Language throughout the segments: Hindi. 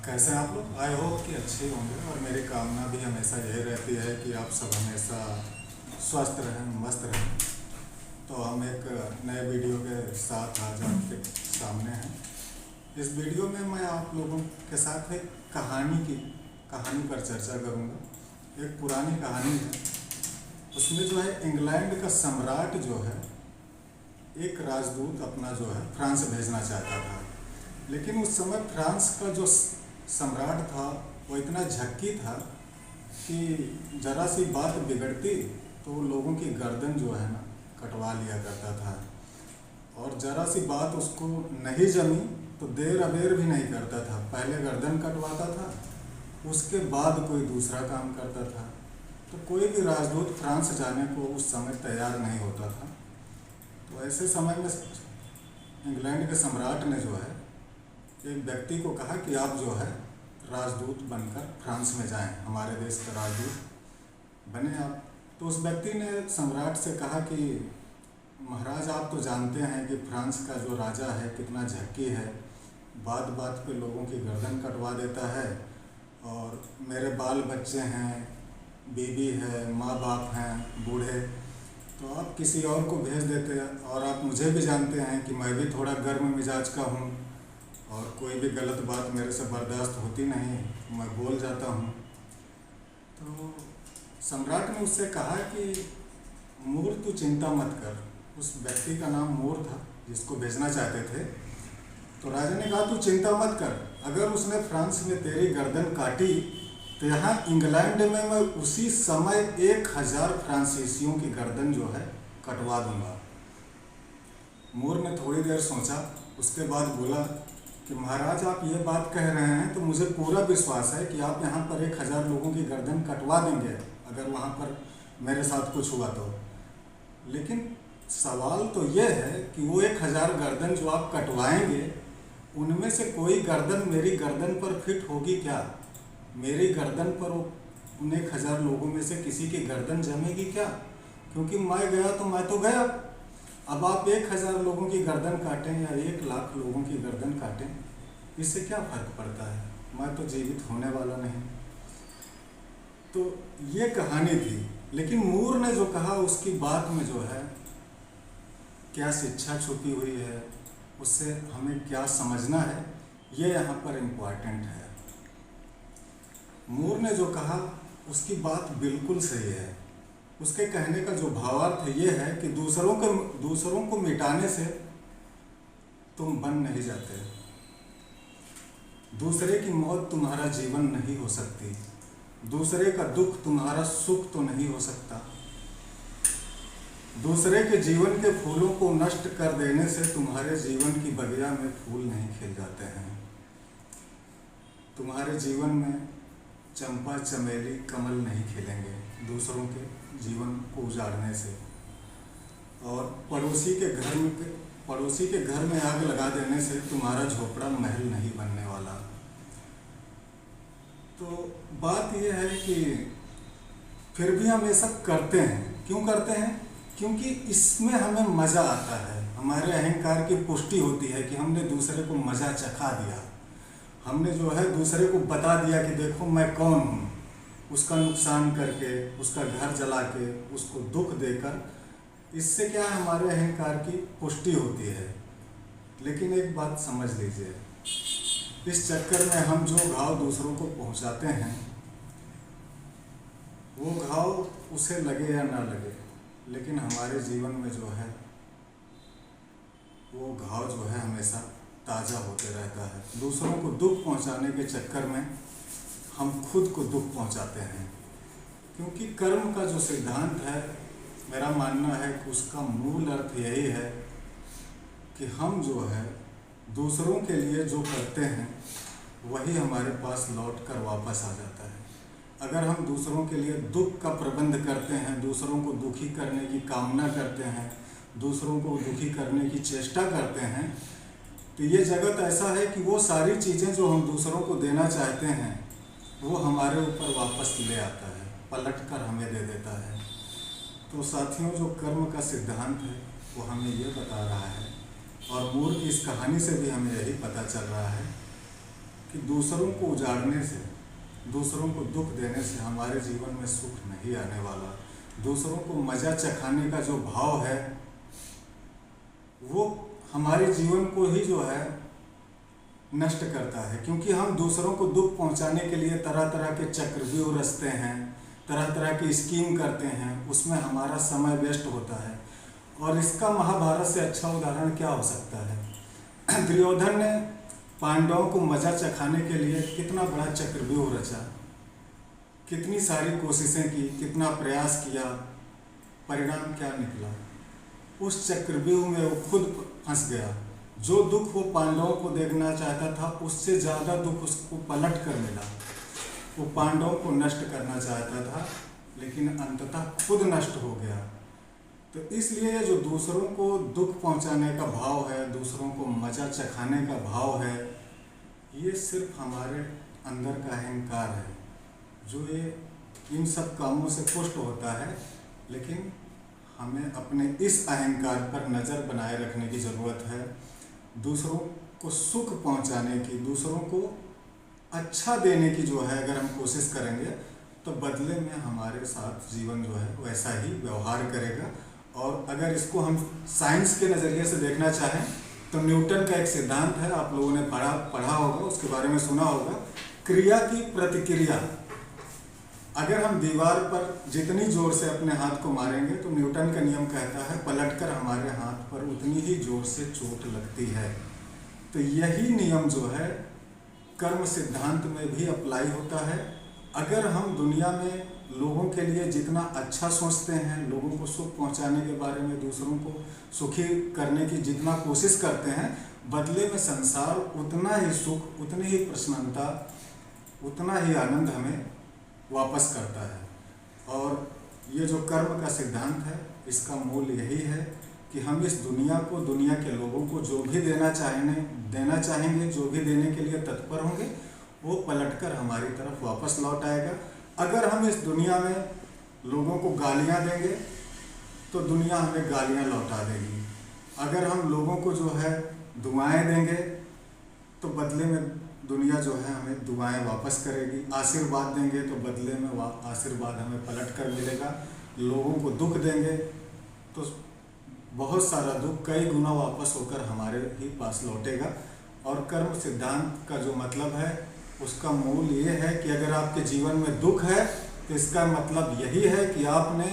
कैसे हैं आप लोग। आई होप कि अच्छे होंगे और मेरी कामना भी हमेशा यही रहती है कि आप सब हमेशा स्वस्थ रहें, मस्त रहें। तो हम एक नए वीडियो के साथ आज आपके सामने हैं। इस वीडियो में मैं आप लोगों के साथ एक कहानी पर चर्चा करूंगा। एक पुरानी कहानी है। उसमें जो है इंग्लैंड का सम्राट जो है एक राजदूत अपना जो है फ्रांस भेजना चाहता था, लेकिन उस समय फ्रांस का जो सम्राट था वो इतना झक्की था कि ज़रा सी बात बिगड़ती तो लोगों की गर्दन जो है ना कटवा लिया करता था, और ज़रा सी बात उसको नहीं जमी तो देर अबेर भी नहीं करता था। पहले गर्दन कटवाता था, उसके बाद कोई दूसरा काम करता था। तो कोई भी राजदूत फ्रांस जाने को उस समय तैयार नहीं होता था। तो ऐसे समय में इंग्लैंड के सम्राट ने जो है एक व्यक्ति को कहा कि आप जो है राजदूत बनकर फ्रांस में जाएं, हमारे देश का राजदूत बने आप। तो उस व्यक्ति ने सम्राट से कहा कि महाराज, आप तो जानते हैं कि फ्रांस का जो राजा है कितना झक्की है, बात बात पे लोगों की गर्दन कटवा देता है, और मेरे बाल बच्चे हैं, बीवी है, माँ बाप हैं, बूढ़े, तो आप किसी और को भेज देते हैं। और आप मुझे भी जानते हैं कि मैं भी थोड़ा गर्म मिजाज का हूँ और कोई भी गलत बात मेरे से बर्दाश्त होती नहीं, मैं बोल जाता हूँ। तो सम्राट ने उससे कहा कि मूर, तू चिंता मत कर। उस व्यक्ति का नाम मूर था जिसको भेजना चाहते थे। तो राजा ने कहा, तू चिंता मत कर, अगर उसने फ्रांस में तेरी गर्दन काटी तो यहाँ इंग्लैंड में मैं उसी समय 1000 फ्रांसीसियों की गर्दन जो है कटवा दूंगा। मूर ने थोड़ी देर सोचा, उसके बाद बोला कि महाराज, आप ये बात कह रहे हैं तो मुझे पूरा विश्वास है कि आप यहाँ पर 1000 लोगों की गर्दन कटवा देंगे अगर वहाँ पर मेरे साथ कुछ हुआ तो। लेकिन सवाल तो ये है कि वो 1000 गर्दन जो आप कटवाएंगे उनमें से कोई गर्दन मेरी गर्दन पर फिट होगी क्या? मेरी गर्दन पर उन 1000 लोगों में से किसी की गर्दन जमेगी क्या? क्योंकि मैं गया तो मैं तो गया। अब आप 1000 लोगों की गर्दन काटें या 1,00,000 लोगों की गर्दन काटें, इससे क्या फर्क पड़ता है? मैं तो जीवित होने वाला नहीं। तो ये कहानी थी। लेकिन मूर ने जो कहा उसकी बात में जो है क्या शिक्षा छुपी हुई है, उससे हमें क्या समझना है, ये यहाँ पर इम्पोर्टेंट है। मूर ने जो कहा उसकी बात बिल्कुल सही है। उसके कहने का जो भावार्थ ये है कि दूसरों को मिटाने से तुम बन नहीं जाते, दूसरे की मौत तुम्हारा जीवन नहीं हो सकती, दूसरे का दुख तुम्हारा सुख तो नहीं हो सकता, दूसरे के जीवन के फूलों को नष्ट कर देने से तुम्हारे जीवन की बगिया में फूल नहीं खिल जाते हैं, तुम्हारे जीवन में चंपा चमेली कमल नहीं खिलेंगे दूसरों के जीवन को उजाड़ने से, और पड़ोसी के घर में आग लगा देने से तुम्हारा झोपड़ा महल नहीं बनने वाला। तो बात यह है कि फिर भी हम ये सब करते हैं। क्यों करते हैं? क्योंकि इसमें हमें मज़ा आता है, हमारे अहंकार की पुष्टि होती है कि हमने दूसरे को मज़ा चखा दिया, हमने जो है दूसरे को बता दिया कि देखो मैं कौन हूँ, उसका नुकसान करके, उसका घर जला के, उसको दुख देकर। इससे क्या है, हमारे अहंकार की पुष्टि होती है। लेकिन एक बात समझ लीजिए, इस चक्कर में हम जो घाव दूसरों को पहुंचाते हैं वो घाव उसे लगे या ना लगे, लेकिन हमारे जीवन में जो है वो घाव जो है हमेशा ताज़ा होते रहता है। दूसरों को दुख पहुंचाने के चक्कर में हम खुद को दुख पहुंचाते हैं। क्योंकि कर्म का जो सिद्धांत है, मेरा मानना है कि उसका मूल अर्थ यही है कि हम जो है दूसरों के लिए जो करते हैं वही हमारे पास लौट कर वापस आ जाता है। अगर हम दूसरों के लिए दुख का प्रबंध करते हैं, दूसरों को दुखी करने की कामना करते हैं, दूसरों को दुखी करने की चेष्टा करते हैं, तो ये जगत ऐसा है कि वो सारी चीज़ें जो हम दूसरों को देना चाहते हैं वो हमारे ऊपर वापस ले आता है, पलट कर हमें दे देता है। तो साथियों, जो कर्म का सिद्धांत है वो हमें ये बता रहा है, और मूर की इस कहानी से भी हमें यही पता चल रहा है कि दूसरों को उजाड़ने से, दूसरों को दुख देने से हमारे जीवन में सुख नहीं आने वाला। दूसरों को मज़ा चखाने का जो भाव है वो हमारे जीवन को ही जो है नष्ट करता है, क्योंकि हम दूसरों को दुख पहुंचाने के लिए तरह तरह के चक्रव्यूह रचते हैं, तरह तरह की स्कीम करते हैं, उसमें हमारा समय वेस्ट होता है। और इसका महाभारत से अच्छा उदाहरण क्या हो सकता है। दुर्योधन ने पांडवों को मजा चखाने के लिए कितना बड़ा चक्रव्यूह रचा, कितनी सारी कोशिशें की, कितना प्रयास किया, परिणाम क्या निकला। उस चक्रव्यूह में वो खुद फंस गया। जो दुख वो पांडवों को देखना चाहता था उससे ज़्यादा दुख उसको पलट कर मिला। वो पांडवों को नष्ट करना चाहता था लेकिन अंततः खुद नष्ट हो गया। तो इसलिए जो दूसरों को दुख पहुंचाने का भाव है, दूसरों को मजा चखाने का भाव है, ये सिर्फ हमारे अंदर का अहंकार है जो ये इन सब कामों से पुष्ट होता है। लेकिन हमें अपने इस अहंकार पर नज़र बनाए रखने की ज़रूरत है। दूसरों को सुख पहुंचाने की, दूसरों को अच्छा देने की जो है अगर हम कोशिश करेंगे तो बदले में हमारे साथ जीवन जो है वैसा ही व्यवहार करेगा। और अगर इसको हम साइंस के नज़रिए से देखना चाहें तो न्यूटन का एक सिद्धांत है, आप लोगों ने पढ़ा होगा, उसके बारे में सुना होगा, क्रिया की प्रतिक्रिया। अगर हम दीवार पर जितनी जोर से अपने हाथ को मारेंगे तो न्यूटन का नियम कहता है पलटकर हमारे हाथ पर उतनी ही जोर से चोट लगती है। तो यही नियम जो है कर्म सिद्धांत में भी अप्लाई होता है। अगर हम दुनिया में लोगों के लिए जितना अच्छा सोचते हैं, लोगों को सुख पहुंचाने के बारे में, दूसरों को सुखी करने की जितना कोशिश करते हैं, बदले में संसार उतना ही सुख, उतनी ही प्रसन्नता, उतना ही आनंद हमें वापस करता है। और ये जो कर्म का सिद्धांत है इसका मूल यही है कि हम इस दुनिया को, दुनिया के लोगों को जो भी देना चाहेंगे, जो भी देने के लिए तत्पर होंगे, वो पलटकर हमारी तरफ वापस लौट आएगा। अगर हम इस दुनिया में लोगों को गालियां देंगे तो दुनिया हमें गालियां लौटा देगी। अगर हम लोगों को जो है दुआएं देंगे तो बदले में दुनिया जो है हमें दुआएं वापस करेगी। आशीर्वाद देंगे तो बदले में आशीर्वाद हमें पलट कर मिलेगा। लोगों को दुख देंगे तो बहुत सारा दुख कई गुना वापस होकर हमारे ही पास लौटेगा। और कर्म सिद्धांत का जो मतलब है उसका मूल ये है कि अगर आपके जीवन में दुख है तो इसका मतलब यही है कि आपने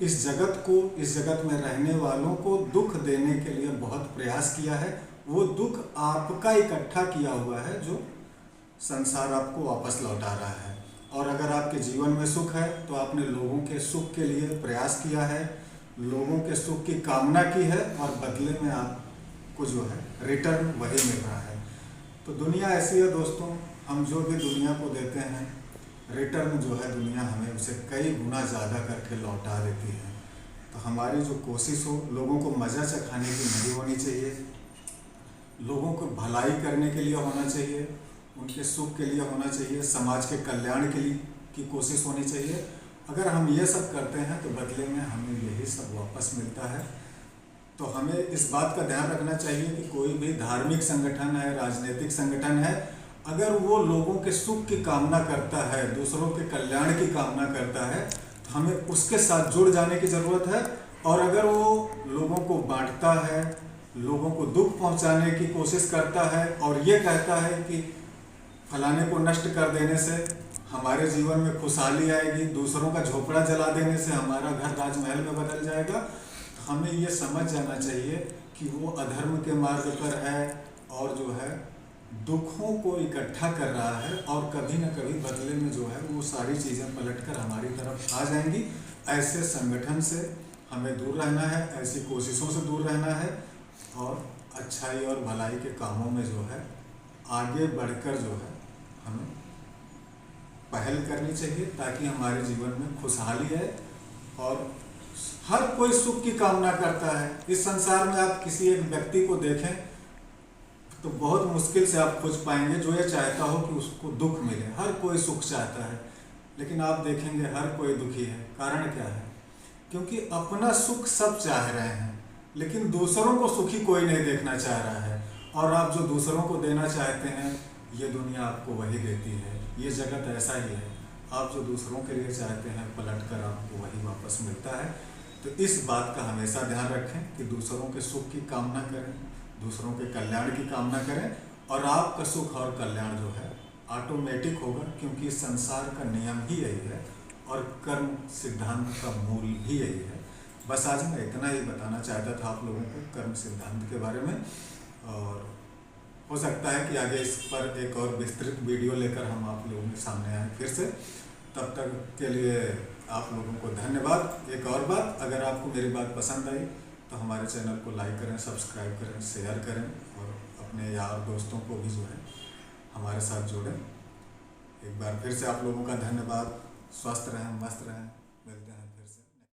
इस जगत में रहने वालों को दुख देने के लिए बहुत प्रयास किया है। वो दुख आपका इकट्ठा किया हुआ है जो संसार आपको वापस लौटा रहा है। और अगर आपके जीवन में सुख है तो आपने लोगों के सुख के लिए प्रयास किया है, लोगों के सुख की कामना की है और बदले में आपको जो है रिटर्न वही मिल रहा है। तो दुनिया ऐसी है दोस्तों, हम जो भी दुनिया को देते हैं रिटर्न जो है दुनिया हमें उसे कई गुना ज़्यादा करके लौटा देती है। तो हमारी जो कोशिश हो, लोगों को मज़ा चखाने की नहीं होनी चाहिए, लोगों को भलाई करने के लिए होना चाहिए, उनके सुख के लिए होना चाहिए, समाज के कल्याण के लिए की कोशिश होनी चाहिए। अगर हम ये सब करते हैं तो बदले में हमें यही सब वापस मिलता है। तो हमें इस बात का ध्यान रखना चाहिए कि कोई भी धार्मिक संगठन है, राजनीतिक संगठन है, अगर वो लोगों के सुख की कामना करता है, दूसरों के कल्याण की कामना करता है, तो हमें उसके साथ जुड़ जाने की ज़रूरत है। और अगर वो लोगों को बांटता है, लोगों को दुख पहुंचाने की कोशिश करता है और ये कहता है कि फलाने को नष्ट कर देने से हमारे जीवन में खुशहाली आएगी, दूसरों का झोपड़ा जला देने से हमारा घर राजमहल में बदल जाएगा, तो हमें ये समझ जाना चाहिए कि वो अधर्म के मार्ग पर है और जो है दुखों को इकट्ठा कर रहा है और कभी न कभी बदले में जो है वो सारी चीज़ें पलटकर हमारी तरफ आ जाएंगी। ऐसे संगठन से हमें दूर रहना है, ऐसी कोशिशों से दूर रहना है और अच्छाई और भलाई के कामों में जो है आगे बढ़कर जो है हमें पहल करनी चाहिए ताकि हमारे जीवन में खुशहाली है। और हर कोई सुख की कामना करता है। इस संसार में आप किसी एक व्यक्ति को देखें तो बहुत मुश्किल से आप खोज पाएंगे जो ये चाहता हो कि उसको दुख मिले। हर कोई सुख चाहता है लेकिन आप देखेंगे हर कोई दुखी है। कारण क्या है? क्योंकि अपना सुख सब चाह रहे हैं लेकिन दूसरों को सुखी कोई नहीं देखना चाह रहा है। और आप जो दूसरों को देना चाहते हैं ये दुनिया आपको वही देती है, ये जगत ऐसा ही है, आप जो दूसरों के लिए चाहते हैं पलट कर आपको वही वापस मिलता है। तो इस बात का हमेशा ध्यान रखें कि दूसरों के सुख की कामना करें, दूसरों के कल्याण की कामना करें, और आपका सुख और कल्याण जो है ऑटोमेटिक होगा, क्योंकि संसार का नियम ही यही है और कर्म सिद्धांत का मूल भी यही है। बस आज मैं इतना ही बताना चाहता था आप लोगों को कर्म सिद्धांत के बारे में, और हो सकता है कि आगे इस पर एक और विस्तृत वीडियो लेकर हम आप लोगों के सामने आए फिर से। तब तक के लिए आप लोगों को धन्यवाद। एक और बात, अगर आपको मेरी बात पसंद आई तो हमारे चैनल को लाइक करें, सब्सक्राइब करें, शेयर करें, और अपने यार दोस्तों को भी जो है हमारे साथ जोड़ें। एक बार फिर से आप लोगों का धन्यवाद। स्वस्थ रहें, मस्त रहें।